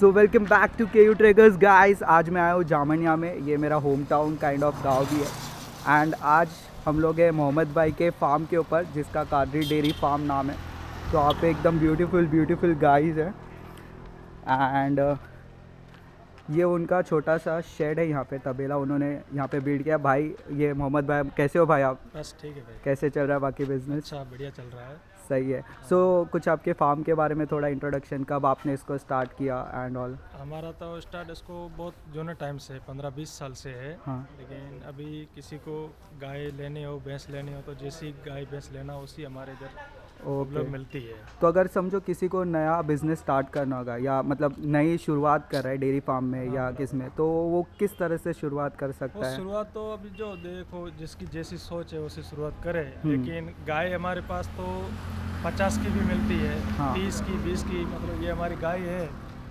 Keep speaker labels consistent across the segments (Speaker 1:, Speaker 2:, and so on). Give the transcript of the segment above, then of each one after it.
Speaker 1: So welcome back to के you trekkers guys. आज मैं आया हूँ जामनिया में, ये मेरा होम टाउन काइंड ऑफ गाँव भी है। एंड आज हम लोग हैं मोहम्मद भाई के फार्म के ऊपर, जिसका कादरी डेयरी फार्म नाम है। तो आप पे एकदम ब्यूटीफुल गाइस है। एंड ये उनका छोटा सा शेड है, यहाँ पे तबेला उन्होंने यहाँ पे बिल्ड किया। भाई ये मोहम्मद भाई, कैसे हो भाई आप?
Speaker 2: बस ठीक है भाई।
Speaker 1: कैसे चल रहा है बाकी बिजनेस?
Speaker 2: अच्छा, बढ़िया चल रहा है।
Speaker 1: सही है। सो कुछ आपके फार्म के बारे में थोड़ा इंट्रोडक्शन, कब आपने इसको स्टार्ट किया एंड ऑल?
Speaker 2: हमारा तो स्टार्ट इसको बहुत जोने टाइम से 15-20 साल से है।
Speaker 1: हाँ।
Speaker 2: लेकिन अभी किसी को गाय लेनी हो, भैंस लेनी हो, तो जैसी गाय भैंस लेना हो उसी हमारे इधर उपलब्ध मिलती है।
Speaker 1: तो अगर समझो किसी को नया बिजनेस स्टार्ट करना होगा, या मतलब नई शुरुआत कर रहा है डेयरी फार्म में या किस में, तो वो किस तरह से शुरुआत कर सकता है?
Speaker 2: शुरुआत तो अभी जो देखो जिसकी जैसी सोच है उसी शुरुआत करे। लेकिन गाय हमारे पास तो 50 की भी मिलती है,
Speaker 1: हाँ।
Speaker 2: 30 की, 20 की। मतलब ये हमारी गाय है,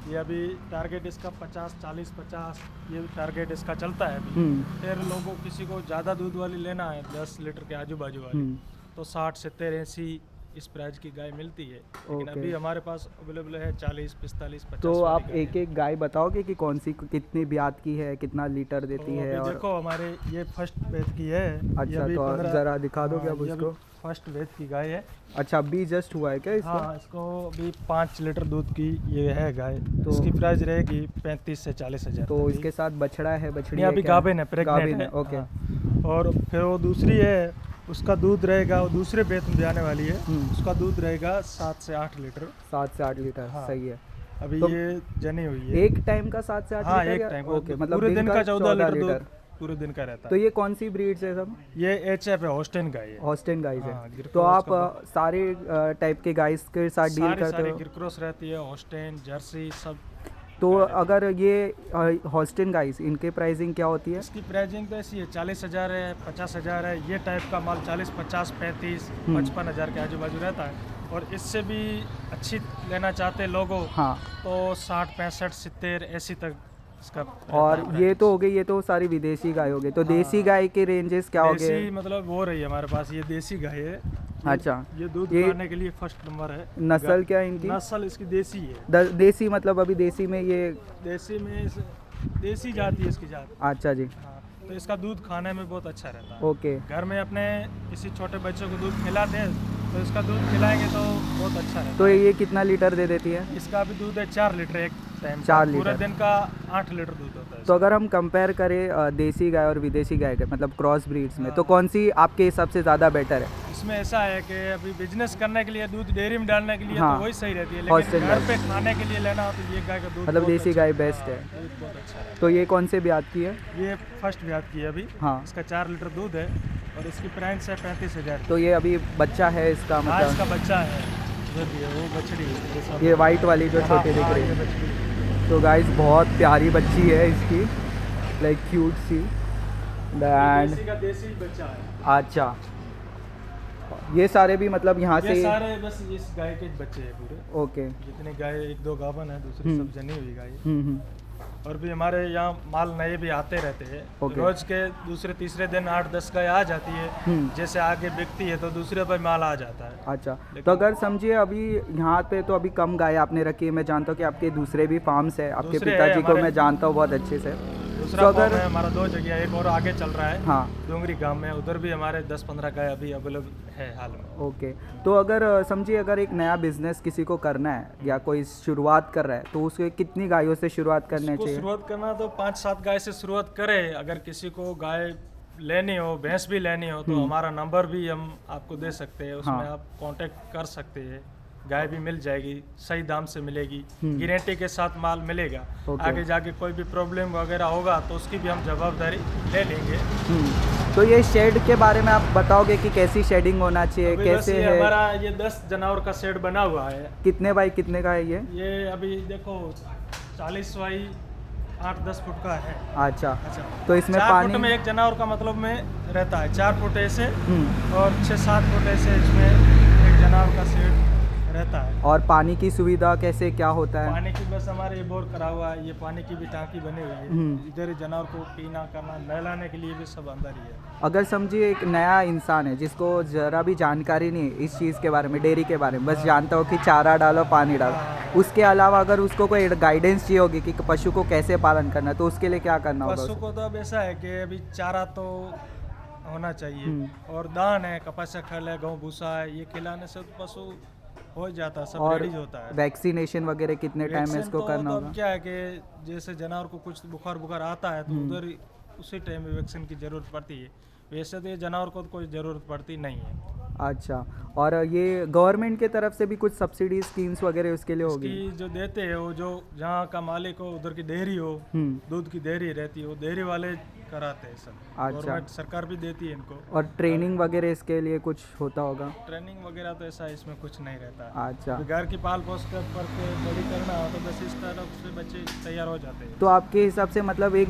Speaker 2: ये अभी टारगेट इसका 50, 40, 50 ये टारगेट इसका चलता है अभी। फिर लोगों किसी को ज़्यादा दूध वाली लेना है, 10 लीटर के आजू बाजू वाली, तो 60, 70, 80 इस प्राइस की गाय मिलती है। लेकिन अभी हमारे पास अवेलेबल है 40, 45, 50।
Speaker 1: तो आप एक एक गाय बताओगे कि कौन सी कितनी ब्यात की है, कितना लीटर देती
Speaker 2: तो
Speaker 1: है? और
Speaker 2: देखो हमारे ये फर्स्ट बैच की है।
Speaker 1: अच्छा, तो ज़रा दिखा दो क्या उसको?
Speaker 2: फर्स्ट बैच की गाय है।
Speaker 1: अच्छा, अभी जस्ट हुआ है क्या इसका?
Speaker 2: हाँ, इसको अभी 5 लीटर दूध की ये है गाय। तो इसकी प्राइस रहेगी 35 से 40 हज़ार।
Speaker 1: तो इसके साथ बछड़ा है, बछड़ी
Speaker 2: अभी गाभिन है, प्रेग्नेंट है।
Speaker 1: ओके।
Speaker 2: और फिर वो दूसरी है, उसका दूध रहेगा, वो दूसरे बैच में आने वाली है। उसका दूध रहेगा 7 से 8 लीटर।
Speaker 1: 7 से 8 लीटर।
Speaker 2: हाँ।
Speaker 1: सही है।
Speaker 2: अभी
Speaker 1: तो
Speaker 2: ये जनी हुई है।
Speaker 1: एक टाइम का 7 से 8
Speaker 2: हाँ,
Speaker 1: लीटर?
Speaker 2: एक टाइम।
Speaker 1: ओके, मतलब
Speaker 2: पूरे दिन का 14 लीटर पूरे दिन का रहता है।
Speaker 1: तो ये कौन सी ब्रीड है सब?
Speaker 2: ये एचएफ है, हॉस्टेन गाय है।
Speaker 1: हॉस्टेन गाइस है।
Speaker 2: हाँ,
Speaker 1: तो आप सारे टाइप के गाइस के साथ डील करते हो?
Speaker 2: गिरक्रॉस रहती है, हॉस्टेन, जर्सी सब।
Speaker 1: तो अगर ये हॉस्टेन गाइस, इनके प्राइसिंग क्या होती है?
Speaker 2: इसकी प्राइसिंग तो ऐसी है, 40,000 है, 50,000 है। ये टाइप का माल 40, 50, 35, 55 हज़ार के आजू बाजू रहता है। और इससे भी अच्छी लेना चाहते लोगों,
Speaker 1: हाँ,
Speaker 2: तो 60, 65, 70 ऐसी तक इसका।
Speaker 1: और ये तो हो गई, ये तो सारी विदेशी गाय हो गई। तो देसी गाय के रेंजेस क्या हो गए?
Speaker 2: देसी मतलब वो रही है हमारे पास, ये देसी गाय है।
Speaker 1: अच्छा,
Speaker 2: ये दूध पाने के लिए फर्स्ट नंबर है।
Speaker 1: नस्ल क्या है इनकी?
Speaker 2: नस्ल इसकी देसी है।
Speaker 1: देसी मतलब अभी देसी में ये
Speaker 2: देसी जाती है इसकी जात।
Speaker 1: अच्छा जी।
Speaker 2: हाँ, तो इसका दूध खाने में बहुत अच्छा रहता है।
Speaker 1: ओके।
Speaker 2: घर में अपने किसी छोटे बच्चों को दूध खिलाते हैं, तो इसका दूध खिलाएंगे तो बहुत अच्छा रहता है।
Speaker 1: तो ये कितना लीटर दे देती है?
Speaker 2: इसका भी दूध है 4 लीटर एक टाइम।
Speaker 1: 4 लीटर।
Speaker 2: पूरे दिन का 8 लीटर दूध होता है।
Speaker 1: तो अगर हम कंपेयर करें देसी गाय और विदेशी गाय का, मतलब क्रॉस ब्रीड्स में, तो कौन सी आपके हिसाब से ज़्यादा बेटर है?
Speaker 2: इसमें ऐसा है कि अभी बिजनेस करने के लिए, दूध डेयरी में डालने के लिए
Speaker 1: हाँ,
Speaker 2: तो वही सही रहती है। लेकिन घर पे खाने के लिए लेना हो तो ये गाय का दूध
Speaker 1: मतलब देसी गाय बेस्ट है।
Speaker 2: दूध बहुत अच्छा है।
Speaker 1: तो ये कौन से ब्याज की है?
Speaker 2: ये फर्स्ट ब्याज की है अभी।
Speaker 1: हाँ।
Speaker 2: इसका 4 लीटर दूध है और इसकी प्राइस है 35,000।
Speaker 1: तो ये अभी बच्चा है इसका,
Speaker 2: हाँ,
Speaker 1: मतलब
Speaker 2: इसका बच्चा है, उधर भी है, वो बछड़ी है।
Speaker 1: ये वाइट वाली जो छोटी दिख रही है। तो गाइस बहुत प्यारी बच्ची है इसकी, लाइक क्यूट सी। एंड
Speaker 2: देसी बच्चा है।
Speaker 1: अच्छा, ये सारे भी मतलब यहाँ
Speaker 2: ये
Speaker 1: से?
Speaker 2: सारे बस इस गाय के बच्चे हैं पूरे।
Speaker 1: ओके।
Speaker 2: जितने गाय, 1-2 गाभन है, दूसरी सब जनी हुई गाय है। और भी हमारे यहाँ माल नए भी आते रहते हैं। रोज के दूसरे तीसरे दिन 8-10 गाय आ जाती है। जैसे आगे बिकती है तो दूसरे पर माल आ जाता है।
Speaker 1: अच्छा, तो अगर समझिए अभी यहाँ पे तो अभी कम गाय आपने रखी है। मैं जानता हूँ कि आपके दूसरे भी फार्म्स है, आपके पिताजी को मैं जानता हूँ बहुत अच्छे से।
Speaker 2: दूसरा फार्म है हमारा 2 जगह, एक और आगे चल रहा है।
Speaker 1: हाँ,
Speaker 2: डोंगरी गांव में, उधर भी हमारे 10-15 गाय अभी अवेलेबल है हाल में।
Speaker 1: ओके। तो अगर समझिए अगर एक नया बिजनेस किसी को करना है या कोई शुरुआत कर रहा है, तो उसके कितनी गायों से शुरुआत करनी चाहिए?
Speaker 2: शुरुआत करना तो 5-7 गाय से शुरुआत करे। अगर किसी को गाय लेनी हो, भैंस भी लेनी हो, तो हमारा नंबर भी हम आपको दे सकते हैं। उसमें आप कांटेक्ट कर सकते हैं। गाय भी मिल जाएगी, सही दाम से मिलेगी, गारंटी के साथ माल मिलेगा। आगे जाके कोई भी प्रॉब्लम वगैरह होगा तो उसकी भी हम जवाबदारी ले लेंगे।
Speaker 1: तो ये शेड के बारे में आप बताओगे कि कैसी शेडिंग होना चाहिए, कैसे है?
Speaker 2: हमारा ये 10 जानवर का शेड बना हुआ है।
Speaker 1: कितने बाई कितने का है ये?
Speaker 2: ये अभी देखो 40 बाई 8-10 फुट का है।
Speaker 1: अच्छा। तो इसमें
Speaker 2: 4
Speaker 1: पानी
Speaker 2: फुट में एक जानवर का मतलब में रहता है, 4 फुट ऐसे और 6-7 फुट ऐसे इसमें एक जानवर का शेड रहता है।
Speaker 1: और पानी की सुविधा कैसे क्या होता है?
Speaker 2: पानी की बस हमारे ये बोर करा हुआ है, ये पानी की भी टांकी बनी हुई है, इधर ही जानवर को पीना करना नहलाने के लिए भी सब अंदर ही है।
Speaker 1: अगर समझिए एक नया इंसान है जिसको ज़रा भी जानकारी नहीं है इस चीज़ के बारे में, डेयरी के बारे में, बस जानता हो कि चारा डालो पानी डालो, उसके अलावा अगर उसको कोई गाइडेंस चाहिए होगी कि पशु को कैसे पालन करना है, तो उसके लिए क्या करना होगा
Speaker 2: पशु
Speaker 1: उसे?
Speaker 2: को तो अब ऐसा है कि अभी चारा तो होना चाहिए और दान है, कपास खल है, गेहूं भूसा है, ये खिलाने से तो पशु हो जाता है, सब
Speaker 1: और
Speaker 2: रेडी होता है।
Speaker 1: वैक्सीनेशन वगैरह कितने टाइम में
Speaker 2: वैक्सीन
Speaker 1: इसको
Speaker 2: तो
Speaker 1: करना
Speaker 2: अब
Speaker 1: होगा?
Speaker 2: क्या है कि जैसे जानवर को कुछ बुखार आता है तो उधर ही उसी टाइम में वैक्सीन की जरूरत पड़ती है, वैसे तो ये जानवर को तो कोई ज़रूरत पड़ती नहीं है।
Speaker 1: अच्छा, और ये गवर्नमेंट के तरफ से भी कुछ सब्सिडी स्कीम्स वगैरह उसके लिए होगी?
Speaker 2: इसकी जो देते हैं वो जो जहाँ का मालिक हो, उधर की डेयरी हो, दूध की डेयरी रहती है, वो डेयरी वाले कराते हैं सब।
Speaker 1: अच्छा।
Speaker 2: गवर्नमेंट सरकार भी देती है इनको।
Speaker 1: और ट्रेनिंग वगैरह इसके लिए कुछ होता होगा?
Speaker 2: ट्रेनिंग वगैरह तो ऐसा इसमें कुछ नहीं रहता है।
Speaker 1: अच्छा,
Speaker 2: अभी घर की पाल पोस कर के बड़ी करना हो तो बस इस तरफ से बच्चे तैयार हो जाते हैं।
Speaker 1: तो आपके हिसाब से मतलब एक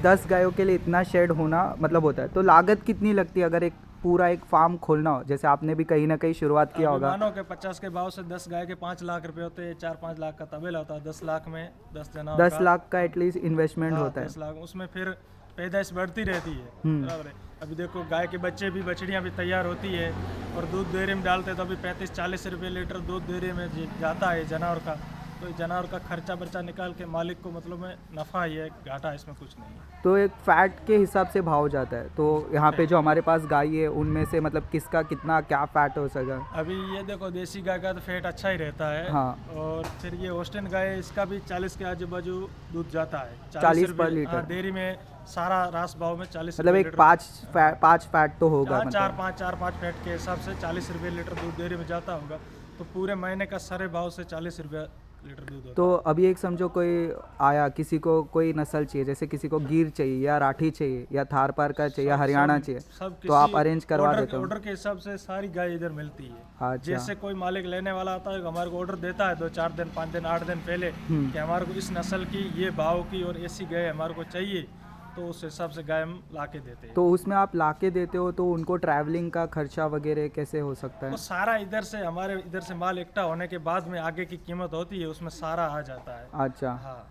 Speaker 1: 10 गायों के लिए इतना शेड होना मतलब होता है, तो लागत कितनी लगती है अगर एक पूरा एक फार्म खोलना हो? जैसे आपने भी कहीं ना कहीं शुरुआत किया
Speaker 2: अभी
Speaker 1: होगा।
Speaker 2: मानो कि 50 के भाव से 10 गाय के 5 लाख रुपए होते हैं, 4-5 लाख का तबेला होता है, 10 लाख में 10 जना
Speaker 1: 10 लाख का एटलीस्ट इन्वेस्टमेंट होता है।
Speaker 2: 10 लाख उसमें फिर पैदाइश बढ़ती रहती है, बराबर है। अभी देखो गाय के बच्चे भी, बछड़ियाँ भी तैयार होती है और दूध डेयरी में डालते हैं तो अभी 35-40 रुपये लीटर दूध डेयरी में जाता है जानवर का, तो जानवर का खर्चा बर्चा निकाल के मालिक को मतलब में नफ़ा ही है, घाटा इसमें कुछ नहीं है।
Speaker 1: तो एक फैट के हिसाब से भाव जाता है, तो यहाँ पे जो हमारे पास गाय है उनमें से मतलब किसका कितना क्या फैट हो सका?
Speaker 2: अभी ये देखो देसी गाय का तो फैट अच्छा ही रहता है।
Speaker 1: हाँ।
Speaker 2: और फिर ये होस्टन गाय है, इसका भी 40 के आजू बाजू दूध जाता है,
Speaker 1: 40 पर
Speaker 2: रुपये।
Speaker 1: लीटर?
Speaker 2: हाँ, डेयरी में सारा रास भाव में 40
Speaker 1: मतलब एक 5 फैट तो होगा मतलब?
Speaker 2: 4-5 फैट के हिसाब से 40 रुपये लीटर दूध डेयरी में जाता होगा, तो पूरे महीने का सारे भाव से 40 रुपये लीटर दूध होता
Speaker 1: तो अभी एक समझो कोई आया, किसी को कोई नस्ल चाहिए, जैसे किसी को गिर चाहिए या राठी चाहिए या थार पार का चाहिए या हरियाणा चाहिए, तो आप अरेंज करवा देते हो?
Speaker 2: ऑर्डर के हिसाब से सारी गाय इधर मिलती है।
Speaker 1: अच्छा।
Speaker 2: जैसे कोई मालिक लेने वाला आता है हमारे को ऑर्डर देता है 2-4 दिन 5 दिन 8 दिन पहले कि हमारे को इस नस्ल की ये भाव की और ऐसी गाय हमारे को चाहिए, तो उस हिसाब से गाय हम ला के देते हैं।
Speaker 1: तो उसमें आप ला के देते हो तो उनको ट्रैवलिंग का खर्चा वगैरह कैसे हो सकता है?
Speaker 2: वो सारा इधर से हमारे इधर से माल इकट्ठा होने के बाद में आगे की कीमत होती है, उसमें सारा आ जाता है।
Speaker 1: अच्छा।
Speaker 2: हाँ,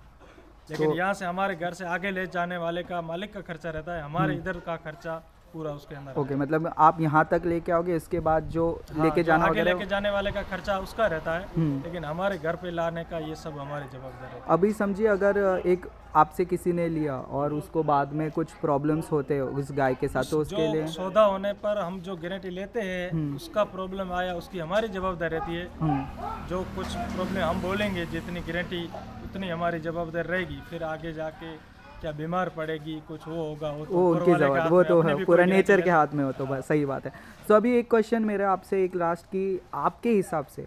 Speaker 2: लेकिन यहाँ से हमारे घर से आगे ले जाने वाले का मालिक का खर्चा रहता है, हमारे इधर का खर्चा पूरा उसके अंदर।
Speaker 1: ओके, मतलब आप यहाँ तक लेके आओगे, इसके बाद जो लेके जाना
Speaker 2: आगे
Speaker 1: वगैरह
Speaker 2: लेके जाने वाले का खर्चा उसका रहता है, लेकिन हमारे घर पे लाने का ये सब हमारी जवाबदारी है।
Speaker 1: अभी समझिए अगर एक आपसे किसी ने लिया और उसको बाद में कुछ प्रॉब्लम्स होते हैं उस गाय के साथ, तो उसके लिए
Speaker 2: सौदा होने पर हम जो गारंटी लेते हैं उसका प्रॉब्लम आया उसकी हमारी जवाबदारी रहती है। जो कुछ प्रॉब्लम हम बोलेंगे जितनी गारंटी उतनी हमारी जवाबदारी रहेगी, फिर आगे जाके क्या बीमार पड़ेगी कुछ वो होगा वो तो ऊपर
Speaker 1: उनकी
Speaker 2: वाले के
Speaker 1: जवाब
Speaker 2: हाथ
Speaker 1: वो
Speaker 2: में,
Speaker 1: तो
Speaker 2: अपनी
Speaker 1: है,
Speaker 2: भी
Speaker 1: पूरा
Speaker 2: कोई
Speaker 1: नेचर
Speaker 2: गारंटी
Speaker 1: के हाथ में हो, तो बस सही बात है। तो अभी एक क्वेश्चन मेरा आपसे एक लास्ट की, आपके हिसाब से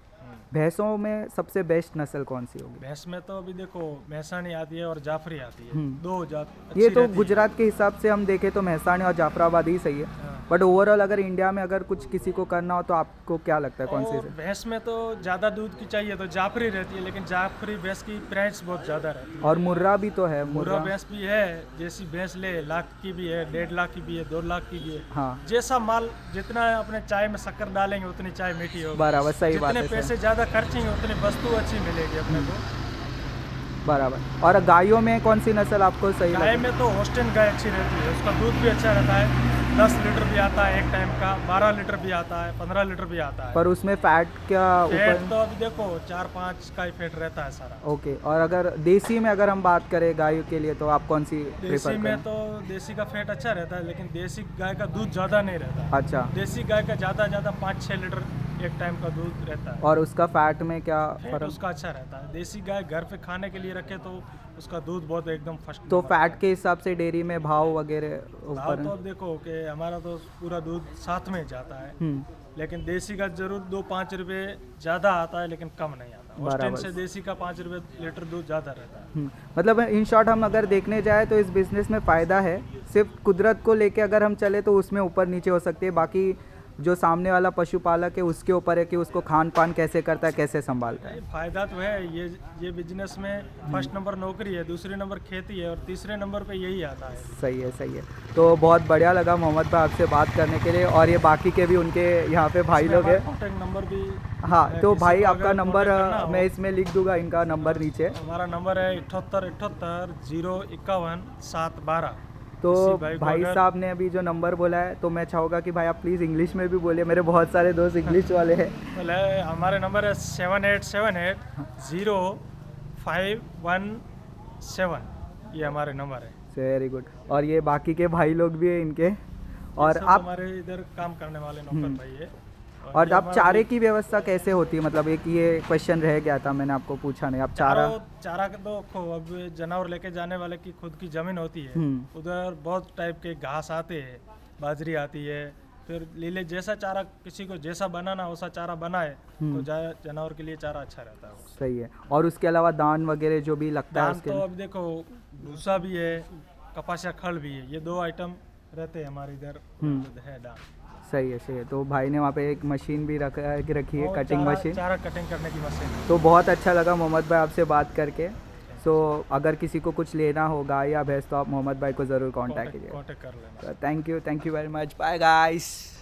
Speaker 1: भैंसों में सबसे बेस्ट नस्ल कौन सी होगी?
Speaker 2: भैंस में तो अभी देखो मैसानी आती है और जाफरी आती है, दो जात
Speaker 1: ये
Speaker 2: अच्छी
Speaker 1: तो
Speaker 2: रहती है।
Speaker 1: गुजरात के हिसाब से हम देखें तो महसाणी और जाफराबाद ही सही है,
Speaker 2: हाँ।
Speaker 1: बट ओवरऑल अगर इंडिया में अगर कुछ किसी को करना हो तो आपको क्या लगता है कौन सी
Speaker 2: और
Speaker 1: से?
Speaker 2: भैंस में तो ज़्यादा दूध की चाहिए तो जाफरी रहती है, लेकिन जाफरी भैंस की प्राइस बहुत ज़्यादा रहती है।
Speaker 1: और मुर्रा भी तो है,
Speaker 2: मुर्रा भैंस भी है, जैसी भैंस ले 1 लाख की भी है, 1.5 लाख की भी है, 2 लाख की भी है।
Speaker 1: हाँ
Speaker 2: जैसा माल जितना अपने चाय में शक्कर डालेंगे उतनी चाय मीठी होगी,
Speaker 1: बराबर, सही बात
Speaker 2: जितने
Speaker 1: है
Speaker 2: पैसे ज़्यादा खर्चेंगे उतनी वस्तु अच्छी मिलेगी अपने को।
Speaker 1: बराबर। और गायों में कौन सी नस्ल आपको सही
Speaker 2: गाय
Speaker 1: लगे?
Speaker 2: में तो होस्टन गाय अच्छी रहती है, उसका दूध भी अच्छा रहता है, 10 लीटर भी आता है एक टाइम का, 12 लीटर भी आता है, 15 लीटर भी आता है।
Speaker 1: पर उसमें फैट क्या
Speaker 2: फैट
Speaker 1: ऊपर?
Speaker 2: तो अभी देखो 4-5 का ही फैट रहता है सारा।
Speaker 1: ओके, और अगर देसी में अगर हम बात करें गायों के लिए तो आप कौन सी
Speaker 2: देसी
Speaker 1: प्रेफर
Speaker 2: में
Speaker 1: करें?
Speaker 2: तो देसी का फैट अच्छा रहता है, लेकिन देसी गाय का दूध ज़्यादा नहीं रहता।
Speaker 1: अच्छा,
Speaker 2: देसी गाय का ज़्यादा 5-6 लीटर एक टाइम का दूध रहता है।
Speaker 1: और उसका फैट में क्या
Speaker 2: फैट
Speaker 1: फर्क?
Speaker 2: उसका अच्छा रहता है। देसी गाय घर पे खाने के लिए रखे तो उसका दूध बहुत एकदम फर्स्ट।
Speaker 1: तो फैट के हिसाब से डेयरी में भाव वगैरह
Speaker 2: भाव
Speaker 1: ऊपर
Speaker 2: तो
Speaker 1: है?
Speaker 2: अब देखो कि हमारा तो पूरा दूध साथ में जाता है, लेकिन देसी का जरूर 2-5 रुपये ज़्यादा आता है, लेकिन कम नहीं आता।
Speaker 1: बराबर।
Speaker 2: होस्टन से देसी का 5 रुपये लीटर दूध ज़्यादा रहता है।
Speaker 1: मतलब इन शॉर्ट हम अगर देखने जाए तो इस बिज़नेस में फ़ायदा है, सिर्फ कुदरत को लेके अगर हम चले तो उसमें ऊपर नीचे हो सकती है, बाकी जो सामने वाला पशुपालक है उसके ऊपर है कि उसको खान पान कैसे करता है, कैसे संभालता है।
Speaker 2: फायदा तो है ये बिजनेस में फर्स्ट नंबर नौकरी है, दूसरे नंबर खेती है और तीसरे नंबर पे यही आता है।
Speaker 1: सही है, सही है। तो बहुत बढ़िया लगा मोहम्मद भाई आपसे बात करने के लिए। और ये बाकी के भी उनके यहाँ पे भाई लोग हैं।
Speaker 2: कॉन्टेक्ट नंबर भी
Speaker 1: हाँ, तो
Speaker 2: किसी
Speaker 1: भाई
Speaker 2: को
Speaker 1: आपका
Speaker 2: अगर
Speaker 1: नंबर
Speaker 2: contact करना हो,
Speaker 1: मैं इसमें लिख दूंगा, इनका नंबर नीचे।
Speaker 2: हमारा नंबर है 78 051 712।
Speaker 1: तो
Speaker 2: किसी भाई को
Speaker 1: भाई
Speaker 2: अगर-
Speaker 1: साहब ने अभी जो नंबर बोला है तो मैं चाहूँगा कि भाई आप प्लीज़ इंग्लिश में भी बोलिए, मेरे बहुत सारे दोस्त इंग्लिश वाले हैं।
Speaker 2: बोले हमारे नंबर है 78780517। ये हमारे नंबर है।
Speaker 1: Very good. और ये बाकी के भाई लोग भी हैं इनके। और
Speaker 2: सब
Speaker 1: आप
Speaker 2: हमारे इधर काम करने वाले नौकर भाई है।
Speaker 1: और
Speaker 2: ये
Speaker 1: आप
Speaker 2: हमारा
Speaker 1: चारे की व्यवस्था कैसे होती है, मतलब एक ये क्वेश्चन रह गया था, मैंने आपको पूछा नहीं। आप चारा
Speaker 2: चारा का तो अब जानवर लेके जाने वाले की खुद की जमीन होती है, उधर बहुत टाइप के घास आते हैं, बाजरी आती है, फिर लीले जैसा चारा किसी को जैसा बनाना वैसा चारा बनाए तो जानवर के लिए चारा अच्छा रहता है।
Speaker 1: सही है। और उसके अलावा दान वगैरह जो भी लगता है
Speaker 2: दान
Speaker 1: उसके
Speaker 2: तो अब देखो भूसा भी है, कपासिया खल भी है, ये 2 आइटम रहते हैं हमारे इधर है दान।
Speaker 1: सही है, सही है। तो भाई ने वहाँ पे एक मशीन भी रखी है,
Speaker 2: और
Speaker 1: कटिंग मशीन।
Speaker 2: चारा कटिंग करने की मशीन।
Speaker 1: तो बहुत अच्छा लगा मोहम्मद भाई आपसे बात करके। सो अगर किसी को कुछ लेना हो गाय या भैंस तो आप मोहम्मद भाई को ज़रूर कांटेक्ट कीजिए।
Speaker 2: कांटेक्ट कर लेना।
Speaker 1: Thank you very much, bye guys.